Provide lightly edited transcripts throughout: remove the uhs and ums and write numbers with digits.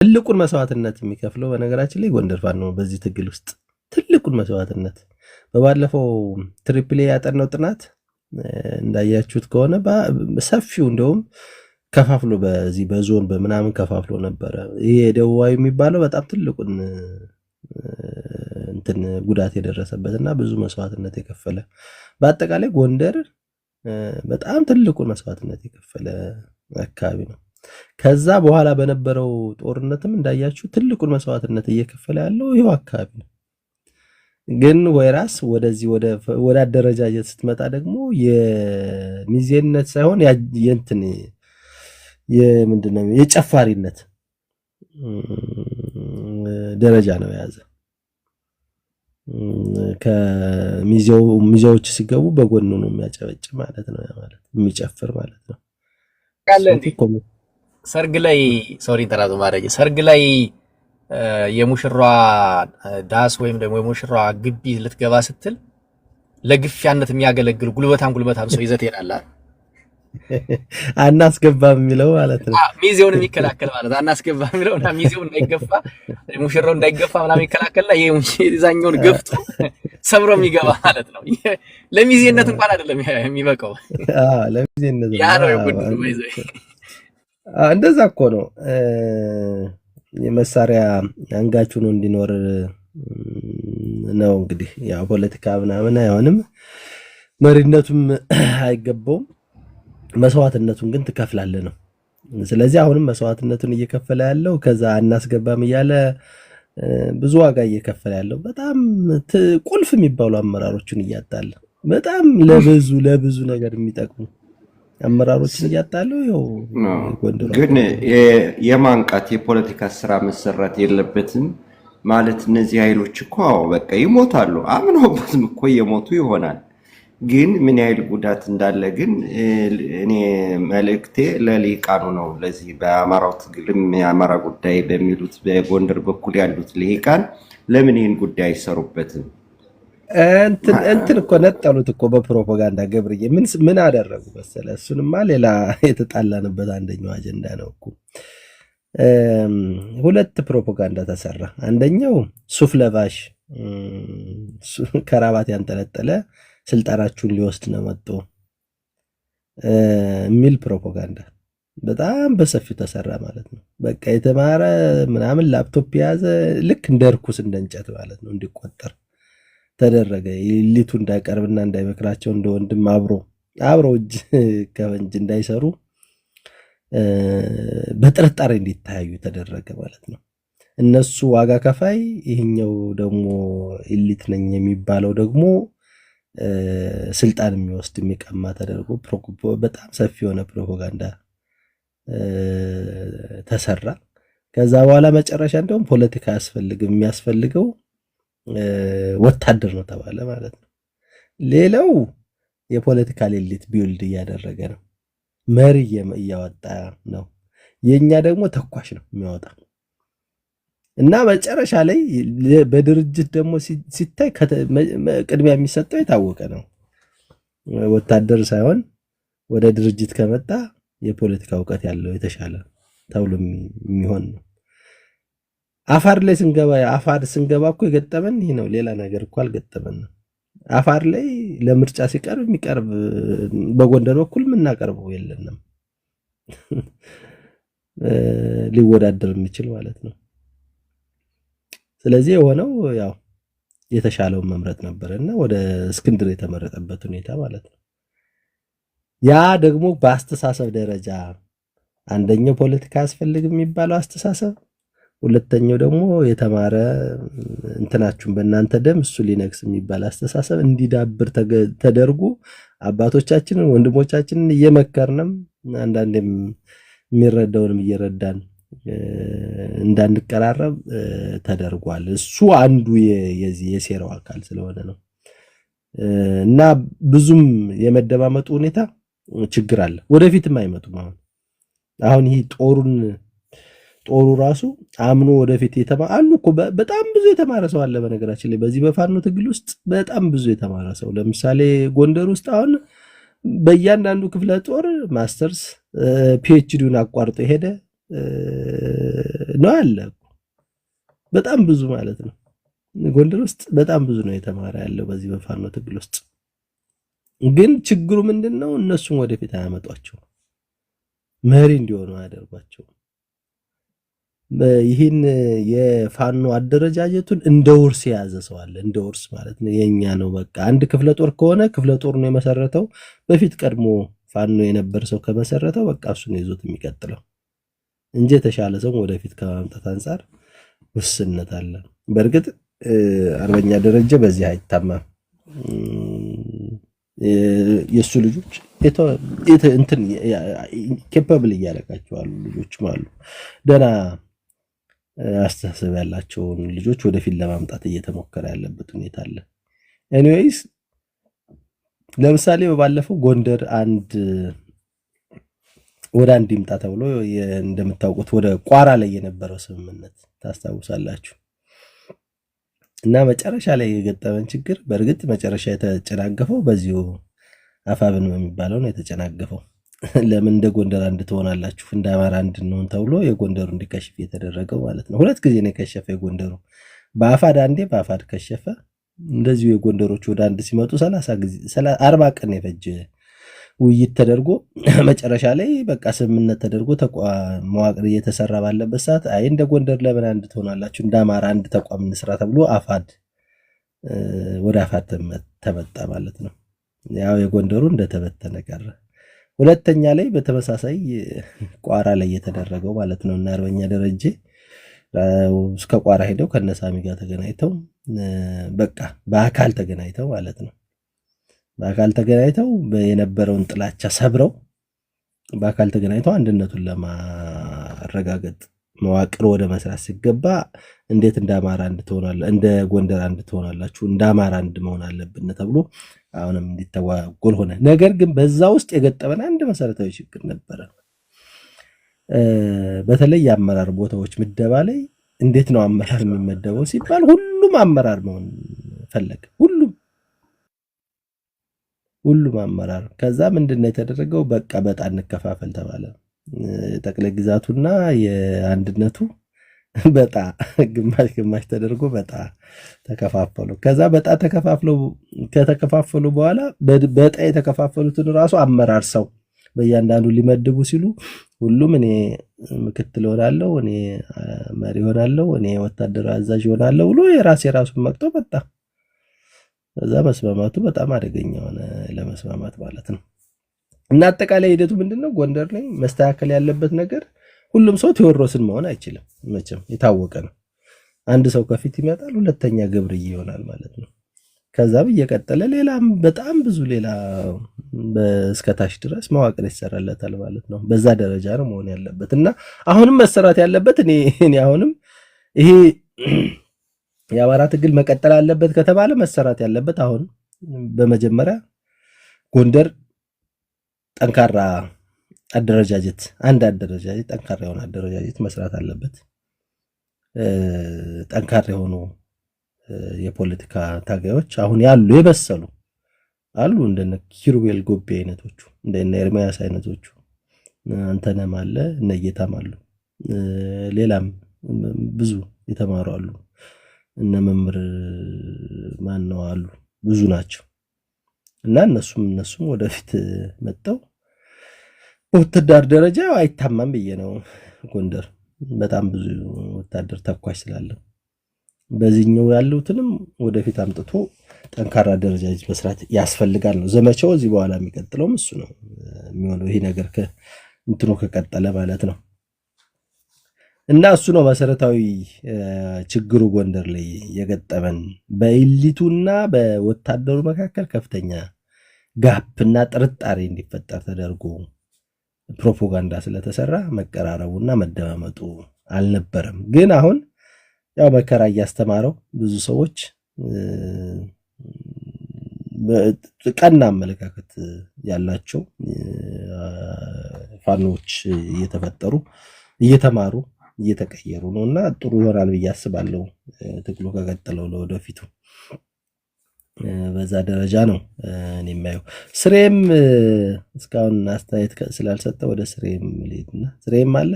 ትልቁን መስዋዕትነት የሚከፍለው በነገራችን ላይ ጎንደር ፋኖ ነው። በዚህ ትግል ውስጥ ትልቁን መስዋዕትነት በባለፈው ትሪፕል ያጠናው ጥናት እንዳያችሁት ከሆነ ሰፊው እንደውም ከፋፍሎ በዚህ በዞን በምናምን ከፋፍሎ ነበረ። ይሄ ደቡባዊ የሚባለው በጣም ትልቁን እንትን ጉዳት የደረሰበትና ብዙ መስዋዕትነት የከፈለ በአጠቃላይ ጎንደር በጣም ትልቁን መስዋዕትነት የከፈለ አካባቢ ነው። ከዛ በኋላ በነበረው ጦርነትም እንዳያችሁ ትልቁን መስዋዕትነት እየከፈለ ያለው ይሄው አካባቢ ነው። ግን ወይራስ ወደዚህ ወደ አደረጃጀት ስትመጣ ደግሞ የሚዜነት ሳይሆን የእንትን የምንድነው የጨፋሪነት ደረጃ ነው የያዘ። ከሚዜዎች ሲገቡ በጎኑ ነው የሚያጨበጭ ማለት ነው፣ ማለት የሚጨፍር ማለት ነው። ሰርግ ላይ ሶሪ ተራዞ ማረጅ ሰርግ ላይ የሙሽራ ዳስ ወይም ደግሞ የሙሽራ ግቢ ልትገባ ስትል ለግፊያነት የሚያገለግል ጉልበታም ሰው ይዘት ይላል አናስገባም የሚለው ማለት ነው። ሚዜውን የሚከላከል ማለት አናስገባም የሚለውና ሚዜው እንዳይገፋ ሙሽራው እንዳይገፋ ምናምን የሚከላከልና የዛኛውን ገፍቶ ሰብሮ የሚገባ ማለት ነው። ለሚዜነት እንኳን አይደለም የሚበቃው። ለሚዜነት ያ ነው ጉድ ነው። እንደዛ እኮ ነው። የመሳሪያ አንጋቹ ነው እንዲኖር ነው እንግዲህ ያው ፖለቲካ ምናምን አይሆንም፣ መሪነቱም አይገባውም። መስዋዕትነቱን ግን ትከፍላለህ ነው። ስለዚህ አሁንም መስዋዕትነቱን እየከፈለ ያለው ከዛ አናስገባም እያለ ብዙ ዋጋ እየከፈለ ያለው በጣም ቁልፍ የሚባሉ አመራሮችን እያጣለ በጣም ለብዙ ነገር የሚጠቅሙ አመራሮችን እያጣሉ ይኸው ጎንደር ግን የማንቃት የፖለቲካ ስራ መሰራት የለበትም ማለት እነዚህ ኃይሎች እኮ በቃ ይሞታሉ፣ አምነውበትም እኮ የሞቱ ይሆናል። ግን ምን ያህል ጉዳት እንዳለ ግን እኔ መልእክቴ ለልሂቃኑ ነው። ለዚህ በአማራው ትግልም የአማራ ጉዳይ በሚሉት በጎንደር በኩል ያሉት ልሂቃን ለምን ይህን ጉዳይ አይሰሩበትም? እንትን እኮ ነጠሉት እኮ በፕሮፓጋንዳ ገብርዬ ምን አደረጉ መሰለህ? እሱንማ ሌላ የተጣላንበት አንደኛው አጀንዳ ነው እኮ። ሁለት ፕሮፓጋንዳ ተሰራ። አንደኛው ሱፍ ለባሽ ከራባት ያንጠለጠለ ስልጣናችሁን ሊወስድ ነው መጥቶ የሚል ፕሮፓጋንዳ በጣም በሰፊው ተሰራ ማለት ነው። በቃ የተማረ ምናምን ላፕቶፕ የያዘ ልክ እንደ ርኩስ እንደ እንጨት ማለት ነው እንዲቆጠር ተደረገ። ኢሊቱ እንዳይቀርብና እንዳይመክራቸው እንደ ወንድም አብረው እጅ ከወንጅ እንዳይሰሩ በጥርጣሬ እንዲታዩ ተደረገ ማለት ነው። እነሱ ዋጋ ከፋይ፣ ይህኛው ደግሞ ኢሊት ነኝ የሚባለው ደግሞ ስልጣን የሚወስድ የሚቀማ ተደርጎ በጣም ሰፊ የሆነ ፕሮፓጋንዳ ተሰራ። ከዛ በኋላ መጨረሻ እንደውም ፖለቲካ አያስፈልግም የሚያስፈልገው ወታደር ነው ተባለ ማለት ነው። ሌላው የፖለቲካል ኤሊት ቢውልድ እያደረገ ነው፣ መሪ እያወጣ ነው። የኛ ደግሞ ተኳሽ ነው የሚያወጣ እና መጨረሻ ላይ በድርጅት ደግሞ ሲታይ ቅድሚያ የሚሰጠው የታወቀ ነው። ወታደር ሳይሆን ወደ ድርጅት ከመጣ የፖለቲካ እውቀት ያለው የተሻለ ተብሎ የሚሆን ነው። አፋር ላይ ስንገባ እኮ የገጠመን ይህ ነው። ሌላ ነገር እኮ አልገጠመን። አፋር ላይ ለምርጫ ሲቀርብ የሚቀርብ በጎንደር በኩል የምናቀርበው የለንም ሊወዳደር የሚችል ማለት ነው። ስለዚህ የሆነው ያው የተሻለውን መምረጥ ነበርና ወደ እስክንድር የተመረጠበት ሁኔታ ማለት ነው። ያ ደግሞ በአስተሳሰብ ደረጃ አንደኛው ፖለቲካ አያስፈልግም የሚባለው አስተሳሰብ፣ ሁለተኛው ደግሞ የተማረ እንትናችሁን በእናንተ ደም እሱ ሊነግስ የሚባል አስተሳሰብ እንዲዳብር ተደርጎ አባቶቻችንን ወንድሞቻችንን እየመከርንም አንዳንዴም የሚረዳውንም እየረዳን እንዳንቀራረብ ተደርጓል። እሱ አንዱ የዚህ የሴራው አካል ስለሆነ ነው እና ብዙም የመደማመጡ ሁኔታ ችግር አለ። ወደፊትም አይመጡም። አሁን ይሄ ጦሩ ራሱ አምኖ ወደፊት አሉ እኮ በጣም ብዙ የተማረ ሰው አለ። በነገራችን ላይ በዚህ በፋኖ ትግል ውስጥ በጣም ብዙ የተማረ ሰው ለምሳሌ ጎንደር ውስጥ አሁን በእያንዳንዱ ክፍለ ጦር ማስተርስ ፒኤችዲውን አቋርጦ ሄደ ነው አለ። በጣም ብዙ ማለት ነው። ጎንደር ውስጥ በጣም ብዙ ነው የተማረ ያለው በዚህ በፋኖ ትግል ውስጥ። ግን ችግሩ ምንድነው? እነሱም ወደፊት አያመጧቸው፣ መሪ እንዲሆኑ አያደርጓቸው። ይህን የፋኖ አደረጃጀቱን እንደ ውርስ የያዘ ሰው አለ። እንደ ውርስ ማለት ነው፣ የኛ ነው በቃ። አንድ ክፍለ ጦር ከሆነ ክፍለ ጦር ነው የመሰረተው። በፊት ቀድሞ ፋኖ የነበር ሰው ከመሰረተው በቃ እሱ ነው ይዞት የሚቀጥለው እንጂ የተሻለ ሰው ወደፊት ከማምጣት አንጻር ውስንነት አለ። በእርግጥ አርበኛ ደረጀ በዚህ አይታማም። የሱ ልጆች እንትን ኬፓብል እያደረጋቸው አሉ። ልጆችም አሉ ደና አስተሳሰብ ያላቸውን ልጆች ወደፊት ለማምጣት እየተሞከረ ያለበት ሁኔታ አለ። ኤኒዌይስ ለምሳሌ ባለፈው ጎንደር ወደ አንድ ይምጣ ተብሎ እንደምታውቁት ወደ ቋራ ላይ የነበረው ስምምነት ታስታውሳላችሁ። እና መጨረሻ ላይ የገጠመን ችግር በእርግጥ መጨረሻ የተጨናገፈው በዚሁ አፋብን በሚባለው ነው የተጨናገፈው። ለምን እንደ ጎንደር አንድ ትሆናላችሁ እንደ አማራ አንድ ነው ተብሎ የጎንደሩ እንዲከሽፍ የተደረገው ማለት ነው። ሁለት ጊዜ ነው የከሸፈ የጎንደሩ። በአፋድ አንዴ በአፋድ ከሸፈ። እንደዚሁ የጎንደሮች ወደ አንድ ሲመጡ 40 ቀን የፈጀ ውይይት ተደርጎ መጨረሻ ላይ በቃ ስምምነት ተደርጎ መዋቅር እየተሰራ ባለበት ሰዓት አይ እንደ ጎንደር ለምን አንድ ትሆናላችሁ እንደ አማራ አንድ ተቋም እንስራ ተብሎ ወደ አፋድ ተመጣ ማለት ነው። ያው የጎንደሩ እንደተበተነ ቀረ። ሁለተኛ ላይ በተመሳሳይ ቋራ ላይ የተደረገው ማለት ነው እና አርበኛ ደረጀ እስከ ቋራ ሄደው ከነሳሚ ጋር ተገናኝተው በቃ በአካል ተገናኝተው ማለት ነው። በአካል ተገናኝተው የነበረውን ጥላቻ ሰብረው በአካል ተገናኝተው አንድነቱን ለማረጋገጥ መዋቅር ወደ መስራት ሲገባ እንዴት እንደ አማራ አንድ ትሆናላችሁ እንደ ጎንደር አንድ ትሆናላችሁ እንደ አማራ አንድ መሆን አለብን ተብሎ አሁንም እንዲተዋጎል ሆነ። ነገር ግን በዛ ውስጥ የገጠመን አንድ መሰረታዊ ችግር ነበረ። በተለይ የአመራር ቦታዎች ምደባ ላይ እንዴት ነው አመራር የሚመደበው ሲባል ሁሉም አመራር መሆን ፈለገ። ሁሉም አመራር። ከዛ ምንድነው የተደረገው? በቃ በጣ እንከፋፈል ተባለ። ጠቅላይ ግዛቱና የአንድነቱ በጣ ግማሽ ተደርጎ በጣ ተከፋፈሉ። ከዛ በጣ ከተከፋፈሉ በኋላ በጣ የተከፋፈሉትን ራሱ አመራር ሰው በእያንዳንዱ ሊመድቡ ሲሉ ሁሉም እኔ ምክትል ሆናለሁ፣ እኔ መሪ ሆናለሁ፣ እኔ ወታደራዊ አዛዥ ሆናለሁ ብሎ የራሱን መቅጦ በጣ። ከዛ መስማማቱ በጣም አደገኛ ሆነ ለመስማማት ማለት ነው። እና አጠቃላይ ሂደቱ ምንድነው? ጎንደር ላይ መስተካከል ያለበት ነገር ሁሉም ሰው ቴዎድሮስን መሆን አይችልም። መቼም የታወቀ ነው። አንድ ሰው ከፊት ይመጣል፣ ሁለተኛ ገብርዬ ይሆናል ማለት ነው። ከዛም እየቀጠለ ሌላም በጣም ብዙ ሌላ እስከታች ድረስ መዋቅር ይሰራለታል ማለት ነው። በዛ ደረጃ ነው መሆን ያለበት እና አሁንም መሰራት ያለበት እኔ አሁንም ይሄ የአማራ ትግል መቀጠል አለበት ከተባለ መሰራት ያለበት አሁን በመጀመሪያ ጎንደር ጠንካራ አደረጃጀት ጠንካራ የሆነ አደረጃጀት መስራት አለበት። ጠንካራ የሆኑ የፖለቲካ ታጋዮች አሁን ያሉ የበሰሉ አሉ እንደነ ኪሩቤል ጎቤ አይነቶቹ እንደነ ኤርሚያስ አይነቶቹ አንተነም አለ እነጌታም አሉ። ሌላም ብዙ የተማሩ አሉ። እነ መምህር ማን ነው አሉ። ብዙ ናቸው እና እነሱም ወደፊት መጣው በወታደር ደረጃ አይታማም ብዬ ነው። ጎንደር በጣም ብዙ ወታደር ተኳሽ ስላለ በዚህኛው ያሉትንም ወደፊት አምጥቶ ጠንካራ ደረጃዎች መስራት ያስፈልጋል ነው ዘመቻው። እዚህ በኋላ የሚቀጥለውም እሱ ነው የሚሆነው። ይሄ ነገር እንትኑ ከቀጠለ ማለት ነው እና እሱ ነው መሰረታዊ ችግሩ ጎንደር ላይ የገጠመን። በኢሊቱና በወታደሩ መካከል ከፍተኛ ጋፕና ጥርጣሬ እንዲፈጠር ተደርጎ ፕሮፓጋንዳ ስለተሰራ መቀራረቡና መደማመጡ አልነበረም። ግን አሁን ያው መከራ እያስተማረው ብዙ ሰዎች ቀና አመለካከት ያላቸው ፋኖች እየተፈጠሩ እየተማሩ እየተቀየሩ ነውና ጥሩ ይሆናል ብዬ አስባለሁ። ትግሉ ከቀጠለው ለወደፊቱ በዛ ደረጃ ነው እኔ የማየው። ስሬም እስካሁን አስተያየት ስላልሰጠ ወደ ስሬም ልሂድና ስሬም አለ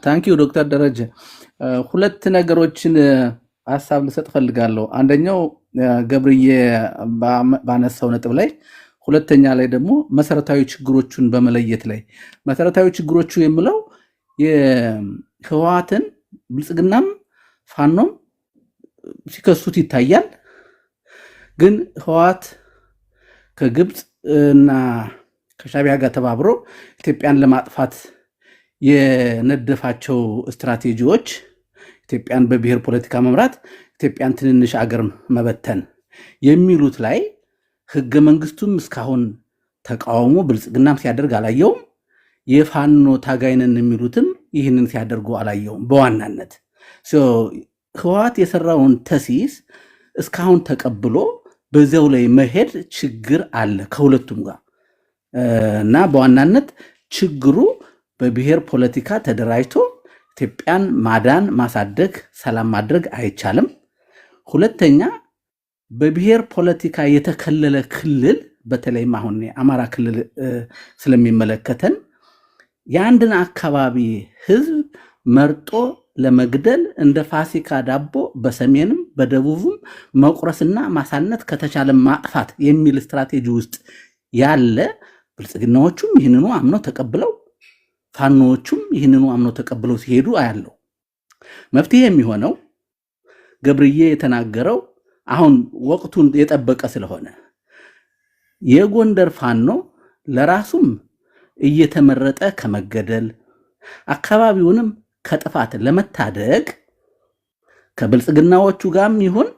ታንኪዩ ዶክተር ደረጀ ሁለት ነገሮችን ሀሳብ ልሰጥ ፈልጋለሁ። አንደኛው ገብርዬ ባነሳው ነጥብ ላይ፣ ሁለተኛ ላይ ደግሞ መሰረታዊ ችግሮቹን በመለየት ላይ። መሰረታዊ ችግሮቹ የምለው የህወሓትን ብልጽግናም ፋኖም ሲከሱት ይታያል። ግን ህወሓት ከግብፅ እና ከሻቢያ ጋር ተባብሮ ኢትዮጵያን ለማጥፋት የነደፋቸው ስትራቴጂዎች ኢትዮጵያን በብሔር ፖለቲካ መምራት፣ ኢትዮጵያን ትንንሽ አገር መበተን የሚሉት ላይ ህገ መንግስቱም እስካሁን ተቃውሞ ብልጽግናም ሲያደርግ አላየውም። የፋኖ ታጋይነን የሚሉትም ይህንን ሲያደርጉ አላየውም። በዋናነት ህወሓት የሰራውን ተሲስ እስካሁን ተቀብሎ በዚያው ላይ መሄድ ችግር አለ ከሁለቱም ጋር እና በዋናነት ችግሩ በብሔር ፖለቲካ ተደራጅቶ ኢትዮጵያን ማዳን፣ ማሳደግ፣ ሰላም ማድረግ አይቻልም። ሁለተኛ በብሔር ፖለቲካ የተከለለ ክልል በተለይም አሁን አማራ ክልል ስለሚመለከተን የአንድን አካባቢ ህዝብ መርጦ ለመግደል እንደ ፋሲካ ዳቦ በሰሜንም በደቡብም መቁረስና ማሳነት ከተቻለ ማጥፋት የሚል ስትራቴጂ ውስጥ ያለ ብልጽግናዎቹም ይህንኑ አምነው ተቀብለው ፋኖዎቹም ይህንኑ አምነው ተቀብለው ሲሄዱ አያለው። መፍትሄ የሚሆነው ገብርዬ የተናገረው አሁን ወቅቱን የጠበቀ ስለሆነ የጎንደር ፋኖ ለራሱም እየተመረጠ ከመገደል አካባቢውንም ከጥፋት ለመታደግ ከብልጽግናዎቹ ጋርም ይሁን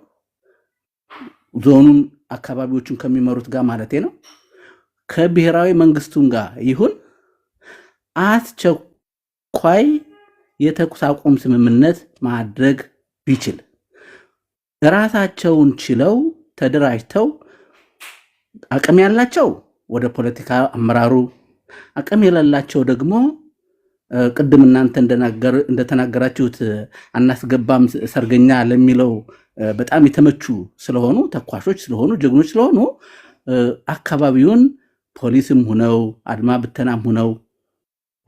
ዞኑን አካባቢዎቹን ከሚመሩት ጋር ማለቴ ነው ከብሔራዊ መንግስቱም ጋር ይሁን አስቸኳይ የተኩስ አቁም ስምምነት ማድረግ ቢችል ራሳቸውን ችለው ተደራጅተው አቅም ያላቸው ወደ ፖለቲካ አመራሩ፣ አቅም የሌላቸው ደግሞ ቅድም እናንተ እንደተናገራችሁት አናስገባም ሰርገኛ ለሚለው በጣም የተመቹ ስለሆኑ ተኳሾች ስለሆኑ ጀግኖች ስለሆኑ አካባቢውን ፖሊስም ሆነው አድማ ብተናም ሆነው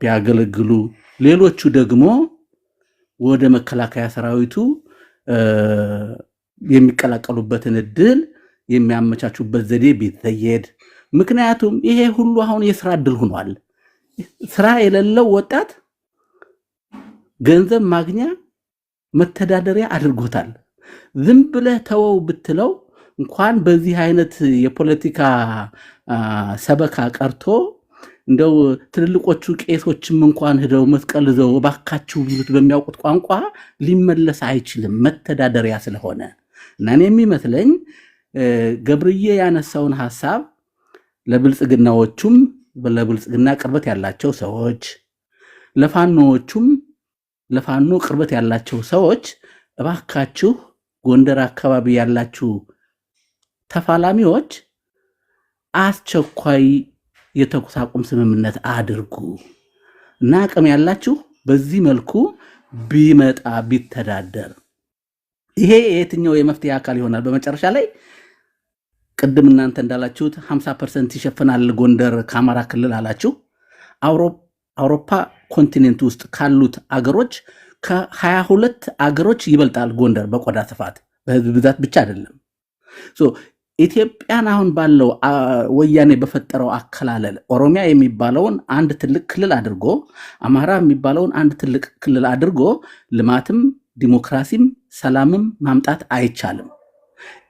ቢያገለግሉ፣ ሌሎቹ ደግሞ ወደ መከላከያ ሰራዊቱ የሚቀላቀሉበትን እድል የሚያመቻቹበት ዘዴ ቢዘየድ። ምክንያቱም ይሄ ሁሉ አሁን የስራ እድል ሆኗል። ስራ የሌለው ወጣት ገንዘብ ማግኛ መተዳደሪያ አድርጎታል። ዝም ብለህ ተወው ብትለው እንኳን በዚህ አይነት የፖለቲካ ሰበካ ቀርቶ እንደው ትልልቆቹ ቄሶችም እንኳን ሄደው መስቀል ይዘው እባካችሁ ቢሉት በሚያውቁት ቋንቋ ሊመለስ አይችልም መተዳደሪያ ስለሆነ። እና እኔ የሚመስለኝ ገብርዬ ያነሳውን ሐሳብ ለብልጽግናዎቹም ለብልጽግና ቅርበት ያላቸው ሰዎች፣ ለፋኖዎቹም ለፋኖ ቅርበት ያላቸው ሰዎች እባካችሁ ጎንደር አካባቢ ያላችሁ ተፋላሚዎች አስቸኳይ የተኩስ አቁም ስምምነት አድርጉ እና አቅም ያላችሁ በዚህ መልኩ ቢመጣ ቢተዳደር ይሄ የትኛው የመፍትሄ አካል ይሆናል? በመጨረሻ ላይ ቅድም እናንተ እንዳላችሁት 50% ይሸፍናል ጎንደር ከአማራ ክልል አላችሁ። አውሮፓ ኮንቲኔንት ውስጥ ካሉት አገሮች ከ22 አገሮች ይበልጣል ጎንደር በቆዳ ስፋት፣ በህዝብ ብዛት ብቻ አይደለም። ኢትዮጵያን አሁን ባለው ወያኔ በፈጠረው አከላለል ኦሮሚያ የሚባለውን አንድ ትልቅ ክልል አድርጎ አማራ የሚባለውን አንድ ትልቅ ክልል አድርጎ ልማትም ዲሞክራሲም ሰላምም ማምጣት አይቻልም።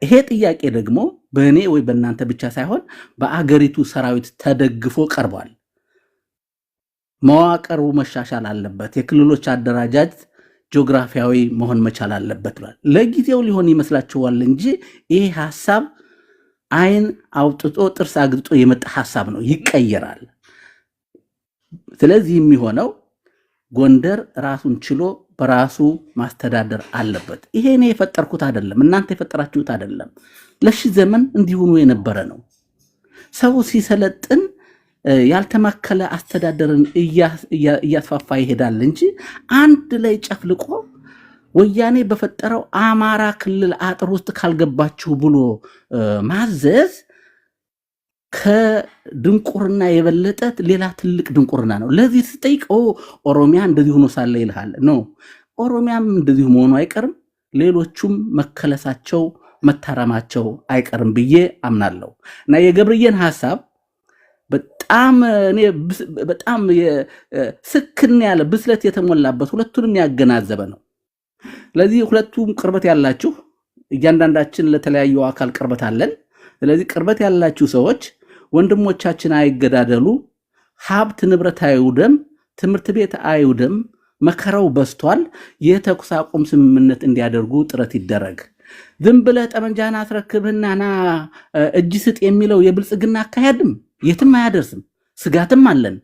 ይሄ ጥያቄ ደግሞ በእኔ ወይ በእናንተ ብቻ ሳይሆን በአገሪቱ ሰራዊት ተደግፎ ቀርቧል። መዋቅሩ መሻሻል አለበት፣ የክልሎች አደራጃጅ ጂኦግራፊያዊ መሆን መቻል አለበት ብሏል። ለጊዜው ሊሆን ይመስላችኋል እንጂ ይሄ ሐሳብ አይን አውጥቶ ጥርስ አግጥጦ የመጣ ሐሳብ ነው፣ ይቀየራል። ስለዚህ የሚሆነው ጎንደር ራሱን ችሎ በራሱ ማስተዳደር አለበት። ይሄ እኔ የፈጠርኩት አይደለም፣ እናንተ የፈጠራችሁት አይደለም። ለሺህ ዘመን እንዲሆኑ የነበረ ነው። ሰው ሲሰለጥን ያልተማከለ አስተዳደርን እያስፋፋ ይሄዳል እንጂ አንድ ላይ ጨፍልቆ ወያኔ በፈጠረው አማራ ክልል አጥር ውስጥ ካልገባችሁ ብሎ ማዘዝ ከድንቁርና የበለጠ ሌላ ትልቅ ድንቁርና ነው። ለዚህ ስጠይቅ ኦሮሚያ እንደዚህ ሆኖ ሳለ ይልሃል። ኖ ኦሮሚያም እንደዚህ መሆኑ አይቀርም፣ ሌሎቹም መከለሳቸው መታረማቸው አይቀርም ብዬ አምናለሁ። እና የገብርዬን ሐሳብ በጣም ስክን ያለ ብስለት የተሞላበት ሁለቱንም ያገናዘበ ነው። ስለዚህ ሁለቱም ቅርበት ያላችሁ እያንዳንዳችን ለተለያዩ አካል ቅርበት አለን። ስለዚህ ቅርበት ያላችሁ ሰዎች ወንድሞቻችን አይገዳደሉ፣ ሀብት ንብረት አይውደም፣ ትምህርት ቤት አይውደም፣ መከራው በስቷል። የተኩስ አቁም ስምምነት እንዲያደርጉ ጥረት ይደረግ። ዝም ብለህ ጠመንጃህን አስረክብህና ና እጅ ስጥ የሚለው የብልጽግና አካሄድም የትም አያደርስም። ስጋትም አለን።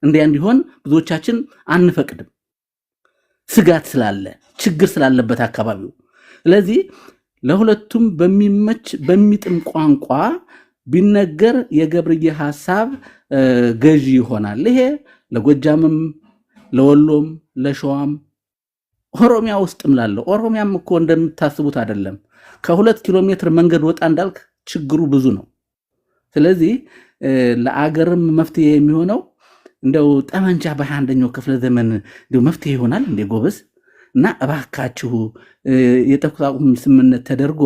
እንዲያ እንዲሆን ብዙዎቻችን አንፈቅድም። ስጋት ስላለ ችግር ስላለበት አካባቢው። ስለዚህ ለሁለቱም በሚመች በሚጥም ቋንቋ ቢነገር የገብርዬ ሐሳብ ገዢ ይሆናል። ይሄ ለጎጃምም፣ ለወሎም፣ ለሸዋም ኦሮሚያ ውስጥም ላለው ኦሮሚያም እኮ እንደምታስቡት አይደለም። ከ2 ኪሎ ሜትር መንገድ ወጣ እንዳልክ ችግሩ ብዙ ነው። ስለዚህ ለአገርም መፍትሄ የሚሆነው እንደው ጠመንጃ በ21ኛው ክፍለ ዘመን እንደው መፍትሄ ይሆናል እንደ ጎበዝ። እና እባካችሁ የተኩስ አቁም ስምምነት ተደርጎ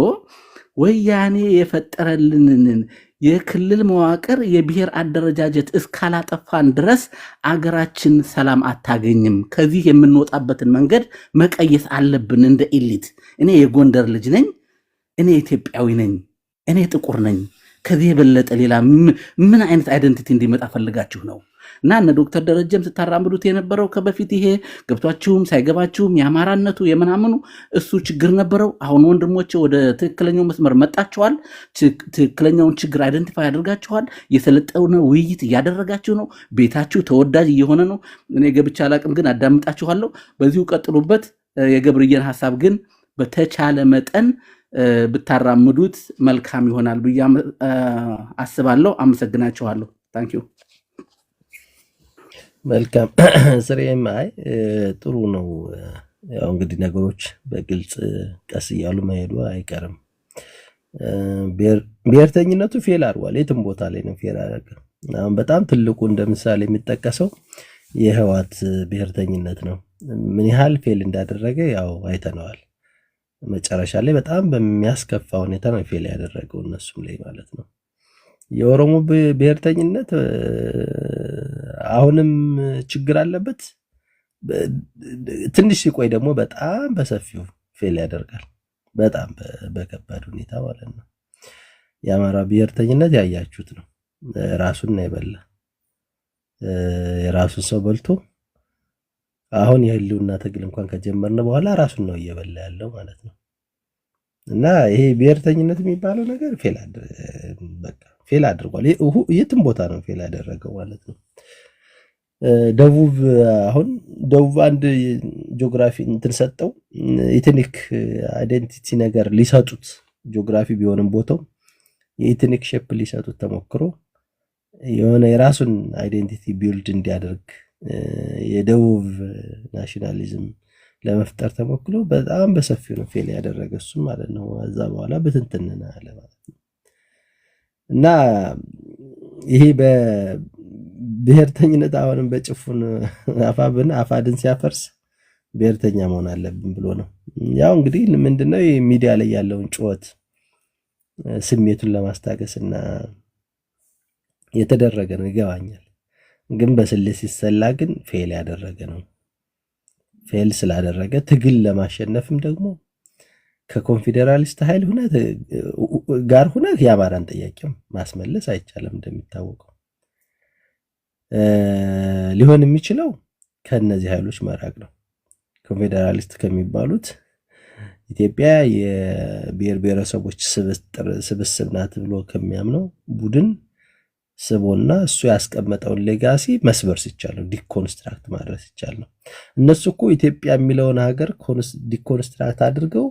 ወያኔ የፈጠረልንን የክልል መዋቅር የብሔር አደረጃጀት እስካላጠፋን ድረስ አገራችን ሰላም አታገኝም። ከዚህ የምንወጣበትን መንገድ መቀየስ አለብን። እንደ ኤሊት እኔ የጎንደር ልጅ ነኝ፣ እኔ ኢትዮጵያዊ ነኝ፣ እኔ ጥቁር ነኝ። ከዚህ የበለጠ ሌላ ምን አይነት አይደንቲቲ እንዲመጣ ፈልጋችሁ ነው? እና እነ ዶክተር ደረጀም ስታራምዱት የነበረው ከበፊት ይሄ ገብቷችሁም ሳይገባችሁም የአማራነቱ የምናምኑ እሱ ችግር ነበረው። አሁን ወንድሞቼ ወደ ትክክለኛው መስመር መጣችኋል። ትክክለኛውን ችግር አይደንቲፋይ አድርጋችኋል። የሰለጠነ ውይይት እያደረጋችሁ ነው። ቤታችሁ ተወዳጅ እየሆነ ነው። እኔ ገብቻ አላቅም፣ ግን አዳምጣችኋለሁ። በዚሁ ቀጥሉበት። የገብርዬን ሐሳብ ግን በተቻለ መጠን ብታራምዱት መልካም ይሆናል ብዬ አስባለሁ። አመሰግናችኋለሁ። ታንኪዩ። መልካም ስሬም ጥሩ ነው። ያው እንግዲህ ነገሮች በግልጽ ቀስ እያሉ መሄዱ አይቀርም። ብሔርተኝነቱ ፌል አድርጓል። የትም ቦታ ላይ ነው ፌል አደረገ። አሁን በጣም ትልቁ እንደ ምሳሌ የሚጠቀሰው የህወሓት ብሔርተኝነት ነው። ምን ያህል ፌል እንዳደረገ ያው አይተነዋል። መጨረሻ ላይ በጣም በሚያስከፋ ሁኔታ ነው ፌል ያደረገው እነሱም ላይ ማለት ነው። የኦሮሞ ብሔርተኝነት አሁንም ችግር አለበት። ትንሽ ሲቆይ ደግሞ በጣም በሰፊው ፌል ያደርጋል። በጣም በከባድ ሁኔታ ማለት ነው። የአማራ ብሔርተኝነት ያያችሁት ነው። ራሱን ነው የበላ። የራሱን ሰው በልቶ አሁን የህልውና ትግል እንኳን ከጀመርን በኋላ ራሱን ነው እየበላ ያለው ማለት ነው። እና ይሄ ብሔርተኝነት የሚባለው ነገር ፌል አድርጓል። የትም ቦታ ነው ፌል ያደረገው ማለት ነው። አሁን ደቡብ አንድ ጂኦግራፊ እንትን ሰጠው ኢትኒክ አይዴንቲቲ ነገር ሊሰጡት ጂኦግራፊ ቢሆንም ቦታው የኢትኒክ ሼፕ ሊሰጡት ተሞክሮ የሆነ የራሱን አይዴንቲቲ ቢልድ እንዲያደርግ የደቡብ ናሽናሊዝም ለመፍጠር ተሞክሮ በጣም በሰፊው ነው ፌል ያደረገ እሱ ማለት ነው። ከዛ በኋላ በትንትንና አለ ማለት ነው። እና ይሄ በብሔርተኝነት አሁንም በጭፉን አፋድን ሲያፈርስ ብሔርተኛ መሆን አለብን ብሎ ነው። ያው እንግዲህ ምንድነው ሚዲያ ላይ ያለውን ጩኸት ስሜቱን ለማስታገስና የተደረገ ነው ይገባኛል። ግን በስሌት ሲሰላ ግን ፌል ያደረገ ነው። ፌል ስላደረገ ትግል ለማሸነፍም ደግሞ ከኮንፌዴራሊስት ኃይል ጋር ሆነ የአማራን ጥያቄም ማስመለስ አይቻልም። እንደሚታወቀው ሊሆን የሚችለው ከነዚህ ኃይሎች መራቅ ነው። ኮንፌዴራሊስት ከሚባሉት ኢትዮጵያ የብሔር ብሔረሰቦች ስብስብ ናት ብሎ ከሚያምነው ቡድን ስቦና እሱ ያስቀመጠውን ሌጋሲ መስበር ሲቻል ነው፣ ዲኮንስትራክት ማድረስ ሲቻል ነው። እነሱ እኮ ኢትዮጵያ የሚለውን ሀገር ዲኮንስትራክት አድርገው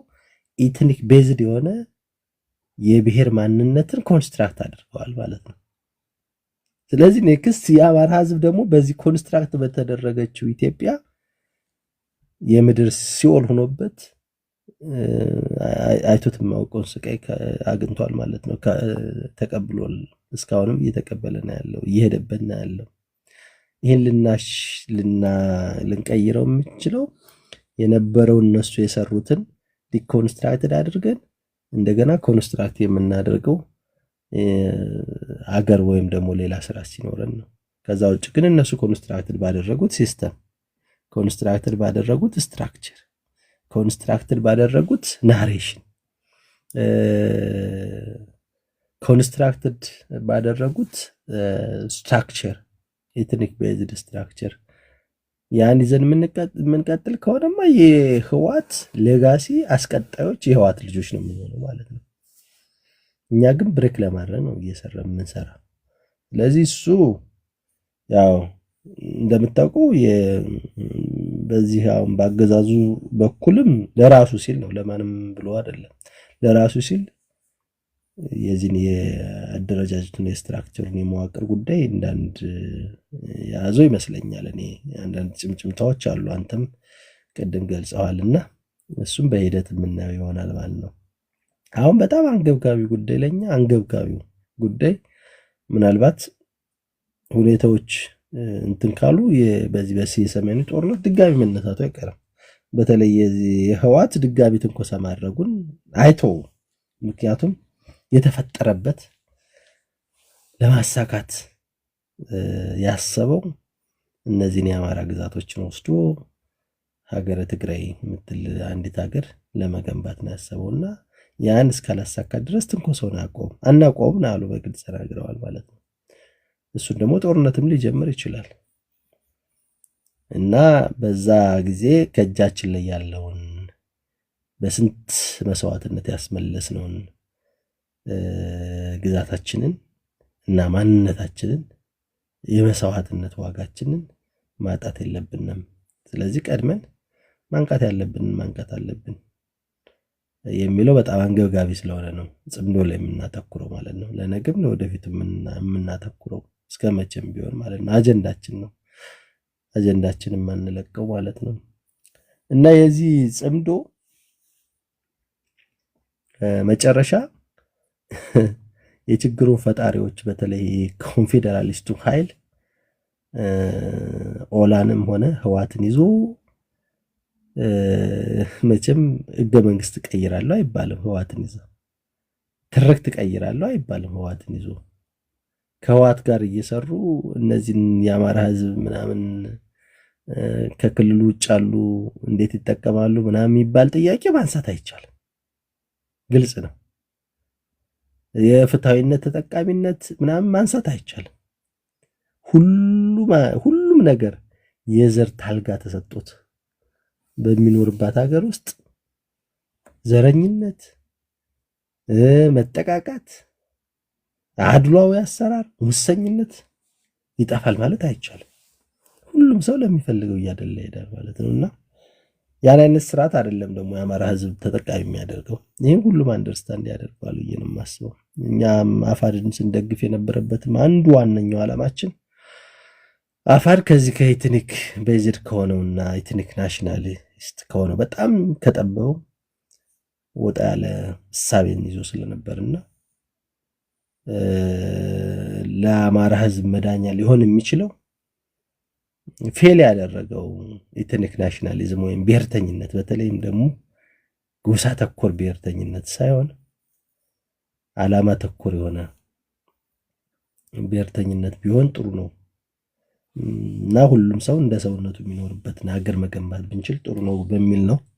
ኢትኒክ ቤዝድ የሆነ የብሔር ማንነትን ኮንስትራክት አድርገዋል ማለት ነው። ስለዚህ ኔክስት የአማራ ህዝብ ደግሞ በዚህ ኮንስትራክት በተደረገችው ኢትዮጵያ የምድር ሲኦል ሆኖበት አይቶት የማያውቀውን ስቃይ አግኝቷል ማለት ነው። ተቀብሏል። እስካሁንም እየተቀበለ ነው ያለው፣ እየሄደበት ነው ያለው። ይህን ልንቀይረው የምንችለው የነበረው እነሱ የሰሩትን ዲኮንስትራክትድ አድርገን እንደገና ኮንስትራክት የምናደርገው አገር ወይም ደግሞ ሌላ ስራ ሲኖረን ነው። ከዛ ውጭ ግን እነሱ ኮንስትራክትድ ባደረጉት ሲስተም፣ ኮንስትራክትድ ባደረጉት ስትራክቸር፣ ኮንስትራክትድ ባደረጉት ናሬሽን፣ ኮንስትራክትድ ባደረጉት ስትራክቸር፣ ኤትኒክ ቤዝድ ስትራክቸር ያን ይዘን የምንቀጥል ከሆነማ የህዋት ሌጋሲ አስቀጣዮች የህዋት ልጆች ነው የሚሆነው ማለት ነው። እኛ ግን ብሬክ ለማድረግ ነው እየሰራ የምንሰራ። ስለዚህ እሱ ያው እንደምታውቁ በዚህ አሁን በአገዛዙ በኩልም ለራሱ ሲል ነው፣ ለማንም ብሎ አይደለም። ለራሱ ሲል የዚህን የአደረጃጀቱን የስትራክቸሩን የመዋቅር ጉዳይ እንዳንድ የያዘው ይመስለኛል። እኔ አንዳንድ ጭምጭምታዎች አሉ፣ አንተም ቅድም ገልጸዋልና እሱም በሂደት የምናየው ይሆናል ማለት ነው። አሁን በጣም አንገብጋቢ ጉዳይ ለኛ አንገብጋቢው ጉዳይ ምናልባት ሁኔታዎች እንትን ካሉ በዚህ የሰሜኑ ጦርነት ድጋሚ መነሳቱ አይቀርም። በተለይ የህዋት ድጋሚ ትንኮሳ ማድረጉን አይተውም። ምክንያቱም የተፈጠረበት ለማሳካት ያሰበው እነዚህን የአማራ ግዛቶችን ወስዶ ሀገረ ትግራይ የምትል አንዲት ሀገር ለመገንባት ነው ያሰበውና ያን እስካላሳካ ድረስ ትንኮሳውን አናቆም አሉ፣ በግልጽ ተናግረዋል ማለት ነው። እሱን ደግሞ ጦርነትም ሊጀምር ይችላል እና በዛ ጊዜ ከእጃችን ላይ ያለውን በስንት መስዋዕትነት ያስመለስነውን ግዛታችንን እና ማንነታችንን የመስዋዕትነት ዋጋችንን ማጣት የለብንም። ስለዚህ ቀድመን ማንቃት ያለብንን ማንቃት አለብን የሚለው በጣም አንገብጋቢ ስለሆነ ነው ጽምዶ ላይ የምናተኩረው ማለት ነው። ለነገም ለወደፊት የምናተኩረው እስከ መቼም ቢሆን ማለት ነው። አጀንዳችን ነው፣ አጀንዳችንን ማንለቀው ማለት ነው። እና የዚህ ጽምዶ መጨረሻ የችግሩን ፈጣሪዎች በተለይ ኮንፌዴራሊስቱ ኃይል ኦላንም ሆነ ህዋትን ይዞ መቼም ህገ መንግስት ቀይራለሁ አይባልም። ህዋትን ይዞ ትርክት ቀይራለሁ አይባልም። ህዋትን ይዞ ከህዋት ጋር እየሰሩ እነዚህን የአማራ ህዝብ ምናምን ከክልሉ ውጭ ያሉ እንዴት ይጠቀማሉ ምናምን የሚባል ጥያቄ ማንሳት አይቻልም። ግልጽ ነው። የፍትሃዊነት ተጠቃሚነት ምናምን ማንሳት አይቻልም። ሁሉም ነገር የዘር ታልጋ ተሰጥቶት በሚኖርባት ሀገር ውስጥ ዘረኝነት፣ መጠቃቃት፣ አድሏዊ አሰራር፣ ሙሰኝነት ይጠፋል ማለት አይቻልም። ሁሉም ሰው ለሚፈልገው እያደላ ይሄዳል ማለት ነውና ያን አይነት ስርዓት አይደለም ደግሞ የአማራ ህዝብ ተጠቃሚ የሚያደርገው። ይህም ሁሉም አንደርስታንድ ያደርጋሉ ብዬ ነው የማስበው። እኛም አፋድን ስንደግፍ የነበረበትም አንዱ ዋነኛው ዓላማችን አፋድ ከዚህ ከኢትኒክ ቤዝድ ከሆነውና ኢትኒክ ናሽናሊስት ከሆነው በጣም ከጠበው ወጣ ያለ እሳቤን ይዞ ስለነበርና ለአማራ ህዝብ መዳኛ ሊሆን የሚችለው ፌል ያደረገው ኢትኒክ ናሽናሊዝም ወይም ብሔርተኝነት፣ በተለይም ደግሞ ጎሳ ተኮር ብሔርተኝነት ሳይሆን ዓላማ ተኮር የሆነ ብሔርተኝነት ቢሆን ጥሩ ነው እና ሁሉም ሰው እንደ ሰውነቱ የሚኖርበትን ሀገር መገንባት ብንችል ጥሩ ነው በሚል ነው።